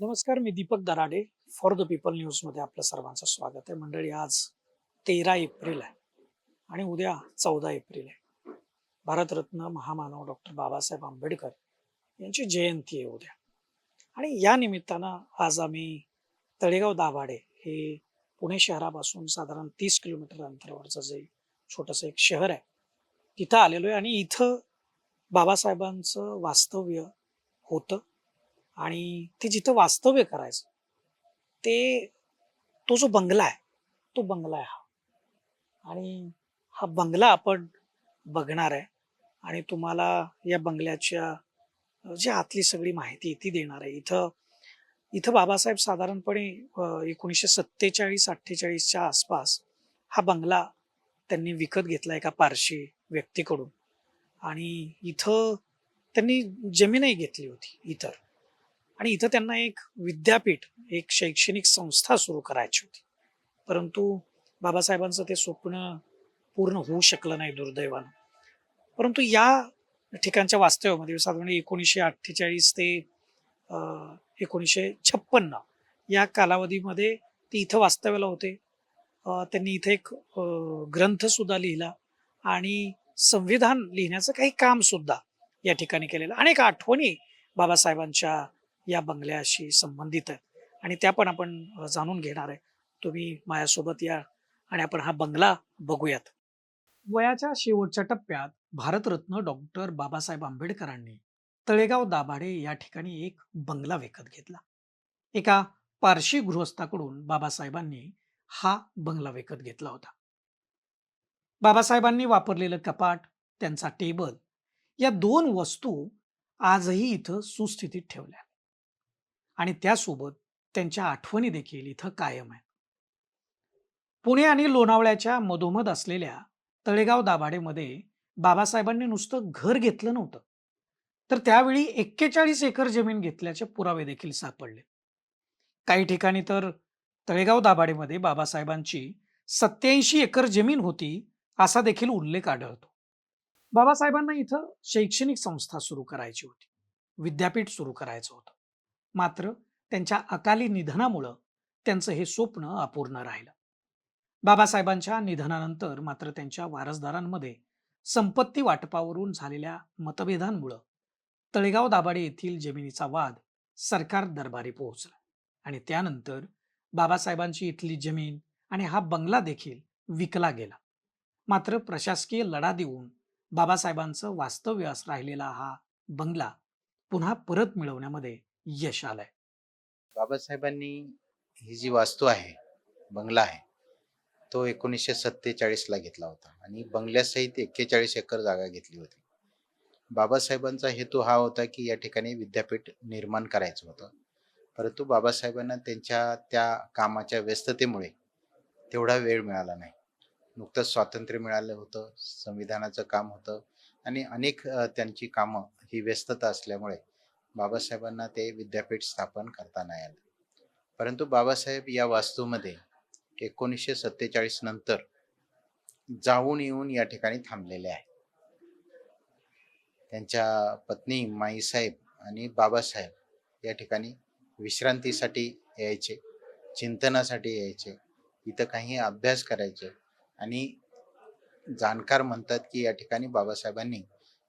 नमस्कार, मी Deepak Darade. For the people न्यूजमध्ये आपलं सर्वांचं स्वागत आहे. मंडळी, आज 13 एप्रिल आहे आणि उद्या 14 एप्रिल आहे. भारतरत्न महामानव डॉक्टर बाबासाहेब आंबेडकर यांची जयंती आहे उद्या. आणि या निमित्तानं आज आम्ही तळेगाव दाभाडे हे पुणे शहरापासून साधारण 30 किलोमीटर अंतरावरचं जे छोटंसं एक शहर आहे, तिथं आलेलो आहे. आणि इथं बाबासाहेबांचं वास्तव्य होतं आणि ते जिथं वास्तव्य करायचं ते तो जो बंगला आहे, तो बंगला आहे हा. आणि हा बंगला आपण बघणार आहे आणि तुम्हाला या बंगल्याच्या जी आतली सगळी माहिती आहे ती देणार आहे. इथं इथं बाबासाहेब साधारणपणे 1947-48च्या आसपास हा बंगला त्यांनी विकत घेतला एका पारशी व्यक्तीकडून. आणि इथं त्यांनी जमीनही घेतली होती इतर. आणि इथं त्यांना एक विद्यापीठ, एक शैक्षणिक संस्था सुरू करायची होती. परंतु बाबासाहेबांचं ते स्वप्न पूर्ण होऊ शकलं नाही दुर्दैवानं. परंतु या ठिकाणच्या वास्तव्यामध्ये साधारण 1948 ते 1956 या कालावधीमध्ये ते इथं वास्तव्याला होते. त्यांनी इथे एक ग्रंथ सुद्धा लिहिला आणि संविधान लिहिण्याचं काही काम सुद्धा या ठिकाणी केलेलं. अनेक आठवणी बाबासाहेबांच्या या बंगल्याशी संबंधित आहेत आणि त्या पण आपण जाणून घेणार आहे. तुम्ही माझ्यासोबत या आणि आपण हा बंगला बघूयात. वयाच्या शेवटच्या टप्प्यात भारतरत्न डॉक्टर बाबासाहेब आंबेडकरांनी तळेगाव दाभाडे या ठिकाणी एक बंगला विकत घेतला. एका पारशी गृहस्थाकडून बाबासाहेबांनी हा बंगला विकत घेतला होता. बाबासाहेबांनी वापरलेलं कपाट, त्यांचा टेबल या दोन वस्तू आजही इथं सुस्थितीत ठेवल्या आणि त्यासोबत त्यांच्या आठवणी देखील इथं कायम आहेत. पुणे आणि लोणावळ्याच्या मधोमध असलेल्या तळेगाव दाभाडेमध्ये बाबासाहेबांनी नुसतं घर घेतलं नव्हतं, तर त्यावेळी 41 एकर जमीन घेतल्याचे पुरावे देखील सापडले. काही ठिकाणी तर तळेगाव दाभाडेमध्ये बाबासाहेबांची 87 एकर जमीन होती, असा देखील उल्लेख आढळतो. बाबासाहेबांना इथं शैक्षणिक संस्था सुरू करायची होती, विद्यापीठ सुरू करायचं होतं. मात्र त्यांच्या अकाली निधनामुळं त्यांचं हे स्वप्न अपूर्ण राहिलं. बाबासाहेबांच्या निधनानंतर मात्र त्यांच्या वारसदारांमध्ये संपत्ती वाटपावरून झालेल्या मतभेदांमुळं तळेगाव दाभाडे येथील जमिनीचा वाद सरकार दरबारी पोहोचला आणि त्यानंतर बाबासाहेबांची इथली जमीन आणि हा बंगला देखील विकला गेला. मात्र प्रशासकीय लढा देऊन बाबासाहेबांचं वास्तव्य राहिलेला हा बंगला पुन्हा परत मिळवण्यामध्ये यश आलंय. बाबासाहेबांनी ही जी वास्तू आहे, बंगला आहे, तो 1947 ला घेतला होता आणि बंगल्यासहित 41 एकर जागा घेतली होती. बाबासाहेबांचा हेतू हा होता, की या ठिकाणी विद्यापीठ निर्माण करायचं होतं. परंतु बाबासाहेबांना त्यांच्या त्या कामाच्या व्यस्ततेमुळे तेवढा वेळ मिळाला नाही. नुकतंच स्वातंत्र्य मिळालं होतं, संविधानाचं काम होतं आणि अनेक त्यांची कामं ही व्यस्तता असल्यामुळे बाबासाहेबांना ते विद्यापीठ स्थापन करता नाही आलं. परंतु बाबासाहेब या वास्तूमध्ये 1947 नंतर जाऊन येऊन या ठिकाणी थांबलेले आहे. त्यांच्या पत्नी माईसाहेब आणि बाबासाहेब या ठिकाणी विश्रांतीसाठी यायचे, चिंतनासाठी यायचे, इथं काही अभ्यास करायचे आणि जाणकार म्हणतात की या ठिकाणी बाबासाहेबांनी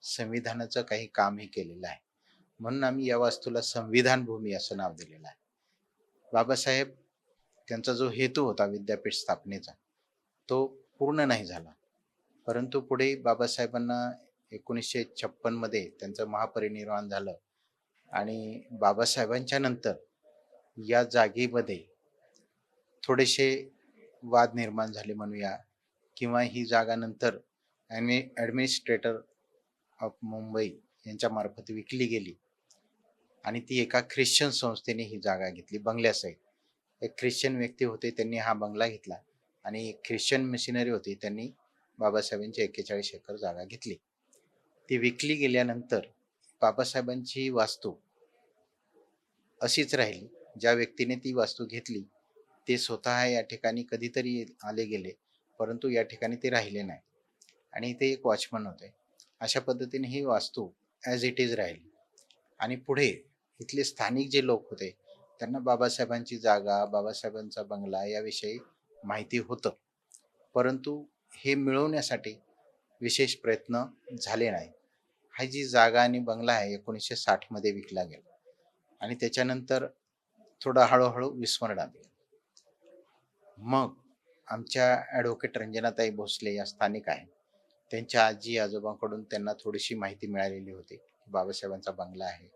संविधानाचं काही कामही केलेलं आहे. म्हणून आम्ही या वास्तूला संविधान भूमी असं नाव दिलेलं आहे. बाबासाहेब त्यांचा जो हेतू होता विद्यापीठ स्थापनेचा तो पूर्ण नाही झाला. परंतु पुढे बाबासाहेबांना 1956 मध्ये त्यांचं महापरिनिर्वाण झालं आणि बाबासाहेबांच्या नंतर या जागेमध्ये थोडेसे वाद निर्माण झाले म्हणूया किंवा ही जागा नंतर ॲडमिनिस्ट्रेटर ऑफ मुंबई यांच्या मार्फत विकली गेली आणि ती एका ख्रिश्चन संस्थेने ही जागा घेतली बंगल्यासहित. एक ख्रिश्चन व्यक्ती होते, त्यांनी हा बंगला घेतला आणि एक ख्रिश्चन मिशनरी होती, त्यांनी बाबासाहेबांची 41 एकर जागा घेतली. ती विकली गेल्यानंतर बाबासाहेबांची वास्तू अशीच राहिली. ज्या व्यक्तीने ती वास्तू घेतली ते स्वतः या ठिकाणी कधीतरी आले गेले, परंतु या ठिकाणी ते राहिले नाही आणि ते एक वॉचमन होते. अशा पद्धतीने ही वास्तू ॲज इट इज राहिली आणि पुढे इथले स्थानिक जे लोक होते त्यांना बाबासाहेबांची जागा, बाबासाहेबांचा बंगला याविषयी माहिती होतं. परंतु हे मिळवण्यासाठी विशेष प्रयत्न झाले नाही. ही जी जागा आणि बंगला आहे 1960 मध्ये विकला गेला आणि त्याच्यानंतर थोडं हळू विस्मरणात गेला. मग आमच्या ॲडव्होकेट रंजनाताई भोसले या स्थानिक आहेत. त्यांच्या आजी-आजोबांकडून त्यांना थोडीशी माहिती मिळालेली होती. बाबासाहेबांचा बंगला आहे.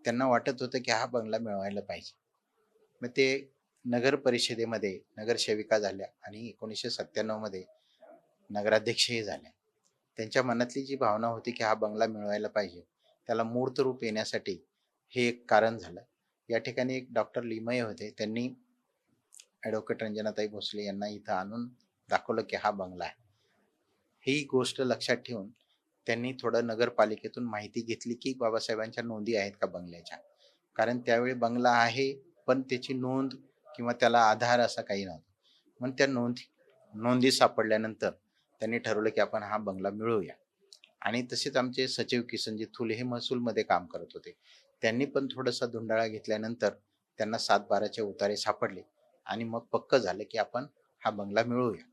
त्यांना वाटत होतं की हा बंगला मिळवायला पाहिजे. मग ते नगर परिषदेमध्ये नगरसेविका झाल्या आणि 1997 मध्ये नगराध्यक्षही झाल्या. त्यांच्या मनातली जी भावना होती की हा बंगला मिळवायला पाहिजे, त्याला मूर्त रूप येण्यासाठी हे एक कारण झालं. या ठिकाणी एक डॉक्टर लिमये होते. त्यांनी ॲडव्होकेट रंजनाताई भोसले यांना इथं आणून दाखवलं की हा बंगला आहे. ही गोष्ट लक्षात ठेवून त्यांनी थोडं नगरपालिकेतून माहिती घेतली की बाबासाहेबांच्या नोंदी आहेत का बंगल्याच्या. कारण त्यावेळी बंगला आहे, पण त्याची नोंद किंवा त्याला आधार असा काही नव्हता. म्हणून त्या नोंदी सापडल्यानंतर त्यांनी ठरवलं की आपण हा बंगला मिळवूया. आणि तसेच आमचे सचिव किसनजी थुले हे महसूलमध्ये काम करत होते. त्यांनी पण थोडासा धुंडाळा घेतल्यानंतर त्यांना 7/12चे उतारे सापडले आणि मग पक्क झालं की आपण हा बंगला मिळवूया.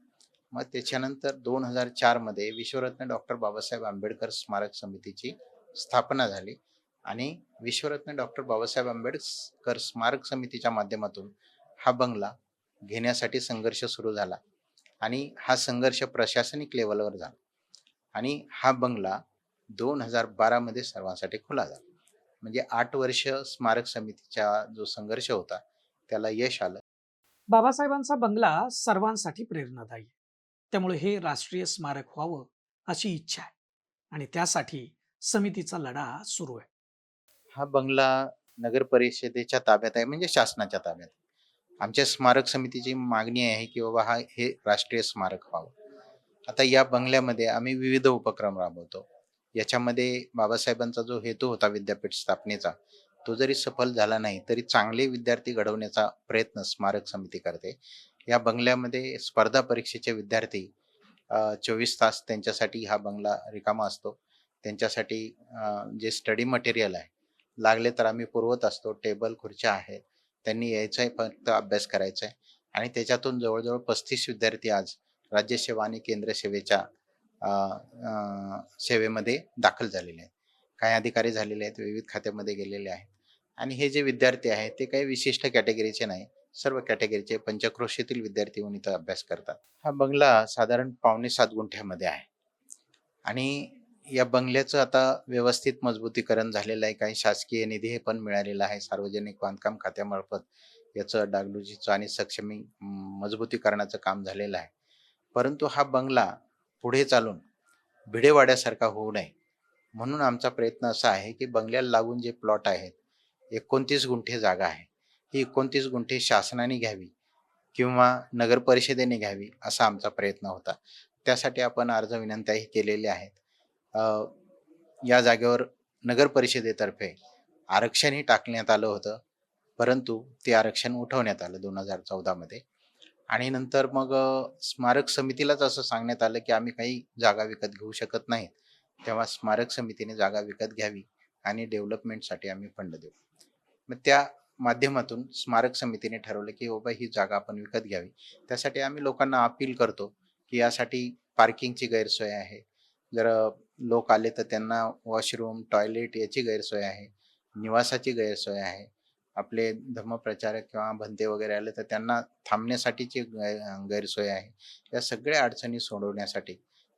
मग त्याच्यानंतर 2004 मध्ये विश्वरत्न डॉक्टर बाबासाहेब आंबेडकर स्मारक समितीची स्थापना झाली आणि विश्वरत्न डॉक्टर बाबासाहेब आंबेडकर स्मारक समितीच्या माध्यमातून हा बंगला घेण्यासाठी संघर्ष सुरू झाला आणि हा संघर्ष प्रशासनिक लेवलवर झाला आणि हा बंगला 2012 मध्ये सर्वांसाठी खुला झाला. म्हणजे 8 वर्ष स्मारक समितीचा जो संघर्ष होता त्याला यश आलं. बाबासाहेबांचा बंगला सर्वांसाठी प्रेरणादायी आहे. त्यामुळे हे राष्ट्रीय स्मारक व्हावं अशी इच्छा आहे आणि त्यासाठी समितीचा लढा सुरू आहे. हा बंगला नगर परिषदेच्या ताब्यात आहे, म्हणजे शासनाच्या ताब्यात आहे. आमच्या स्मारक समितीची मागणी आहे की बाबा हे राष्ट्रीय स्मारक व्हावं. आता या बंगल्यामध्ये आम्ही विविध उपक्रम राबवतो. याच्यामध्ये बाबासाहेबांचा जो हेतू होता विद्यापीठ स्थापनेचा, तो जरी सफल झाला नाही तरी चांगले विद्यार्थी घडवण्याचा प्रयत्न स्मारक समिती करते. या बंगल्यामध्ये स्पर्धा परीक्षेचे विद्यार्थी 24 तास त्यांच्यासाठी हा बंगला रिकामा असतो. त्यांच्यासाठी जे स्टडी मटेरियल आहे, लागले तर आम्ही पुरवत असतो. टेबल, खुर्च्या आहेत. त्यांनी यायचं आहे, फक्त अभ्यास करायचा आहे आणि त्याच्यातून जवळ-जवळ 35 विद्यार्थी आज राज्यसेवा आणि केंद्र सेवेच्या अ, अ, सेवेमध्ये दाखल झालेले आहेत. काही अधिकारी झालेले आहेत, विविध खात्यामध्ये गेलेले आहेत आणि हे जे विद्यार्थी आहेत ते काही विशिष्ट कॅटेगरीचे नाही. सर्व कॅटेगरीचे पंचक्रोशीतील विद्यार्थी येऊन इथं अभ्यास करतात. हा बंगला साधारण 5.75 गुंठ्यामध्ये आहे आणि या बंगल्याचं आता व्यवस्थित मजबूतीकरण झालेलं आहे. काही शासकीय निधी पण मिळालेला आहे. सार्वजनिक बांधकाम खात्यामार्फत याचं डागडुजीचं आणि मजबूतीकरणाचं काम झालेलं आहे. परंतु हा बंगला पुढे चालून भिडेवाड्यासारखा होऊ नये म्हणून आमचा प्रयत्न असा आहे की बंगल्याला लागून जे प्लॉट आहेत, 29 गुंठे जागा आहे. ही 29 गुंठे शासनाने घ्यावी किंवा नगर परिषदेने घ्यावी असा आमचा प्रयत्न होता. त्यासाठी आपण अर्ज विनंत्याही केलेल्या आहेत. अ, या जागेवर नगर परिषदेतर्फे आरक्षणही टाकण्यात आलं होतं. परंतु ते आरक्षण उठवण्यात आलं 2014 मध्ये आणि नंतर मग स्मारक समितीलाच असं सांगण्यात आलं की आम्ही काही जागा विकत घेऊ शकत नाही. तेव्हा स्मारक समितीने जागा विकत घ्यावी आणि डेव्हलपमेंटसाठी आम्ही फंड देऊ. मग त्या माध्यमातून स्मारक समितीने ठरवलं की बाबा ही जागा आपण विकत घ्यावी. त्यासाठी आम्ही लोकांना अपील करतो की यासाठी पार्किंगची गैरसोय आहे. जर लोक आले तर त्यांना वॉशरूम, टॉयलेट याची गैरसोय आहे. निवासाची गैरसोय आहे. आपले धम्मप्रचारक किंवा भंते वगैरे आले तर त्यांना थांबण्यासाठीची गैरसोय आहे. या सगळ्या अडचणी सोडवण्यासाठी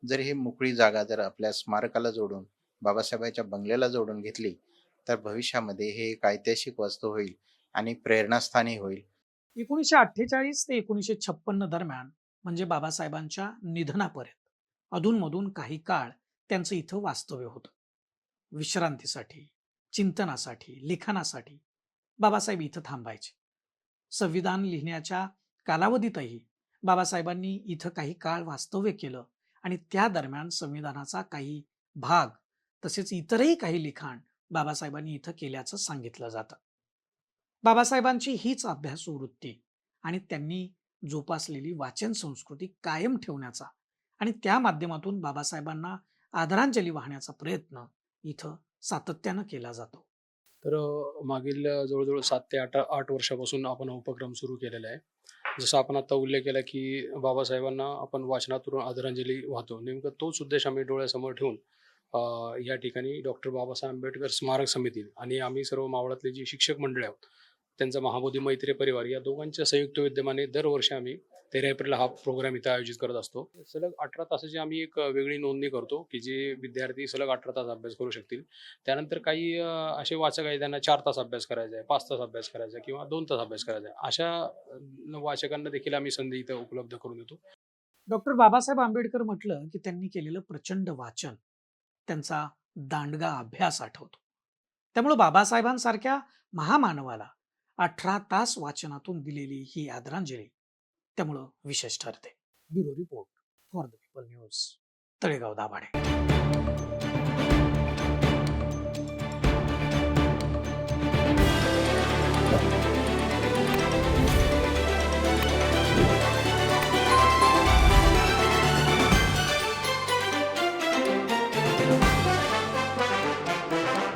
जर ही मोकळी जागा जर आपल्या स्मारकाला जोडून, बाबासाहेबांच्या बंगल्याला जोडून घेतली, तर भविष्यामध्ये हे एक ऐतिहासिक वास्तू होईल आणि प्रेरणास्थानही होईल. 1948 ते 1956 दरम्यान म्हणजे बाबासाहेबांच्या निधनापर्यंत अधूनमधून काही काळ त्यांचं इथं वास्तव्य होतं. विश्रांतीसाठी, चिंतनासाठी, लिखाणासाठी बाबासाहेब इथं थांबायचे. संविधान लिहिण्याच्या कालावधीतही बाबासाहेबांनी इथं काही काळ वास्तव्य केलं आणि त्या दरम्यान संविधानाचा काही भाग तसेच इतरही काही लिखाण बाबासाहेबांनी इथं केल्याचं सांगितलं जातं. बाबासाहेबांची हीच अभ्यासू वृत्ती आणि त्यांनी जोपासलेली वाचन संस्कृती कायम ठेवण्याचा आणि त्या माध्यमातून बाबासाहेबांना आदरांजली वाहण्याचा प्रयत्न इथं सातत्यानं केला जातो. तर मागील जवळ-जवळ 7 ते 8 वर्षापासून आपण हा उपक्रम सुरू केलेला आहे. जसं आपण आता उल्लेख केला, की बाबासाहेबांना आपण वाचनातून आदरांजली वाहतो. नेमकं तोच उद्देश आम्ही डोळ्यासमोर ठेवून या ठिकाणी डॉक्टर बाबासाहेब आंबेडकर स्मारक समिती आणि आम्ही सर्व मावळातले जी शिक्षक मंडळी आहोत, त्यांचा महाबोधी मैत्री परिवार या दोघांच्या संयुक्त विद्यमाने दरवर्षी आम्ही 13 एप्रिलला हा प्रोग्राम इथं आयोजित करत असतो. सलग 18 तासाची आम्ही एक वेगळी नोंदणी करतो, की जे विद्यार्थी सलग 18 तास अभ्यास करू शकतील. त्यानंतर काही असे वाचक आहेत त्यांना 4 तास अभ्यास करायचा आहे, 5 तास अभ्यास करायचा आहे किंवा 2 तास अभ्यास करायचा आहे. अशा वाचकांना देखील आम्ही संधी इथं उपलब्ध करून देतो. डॉक्टर बाबासाहेब आंबेडकर म्हटलं की त्यांनी केलेलं प्रचंड वाचन, त्यांचा दांडगा अभ्यास आठवतो. त्यामुळे बाबासाहेबांसारख्या महामानवाला 18 तास वाचनातून दिलेली ही आदरांजली त्यामुळं विशेष ठरते. Bureau report for the people news, Talegaon Dabhade.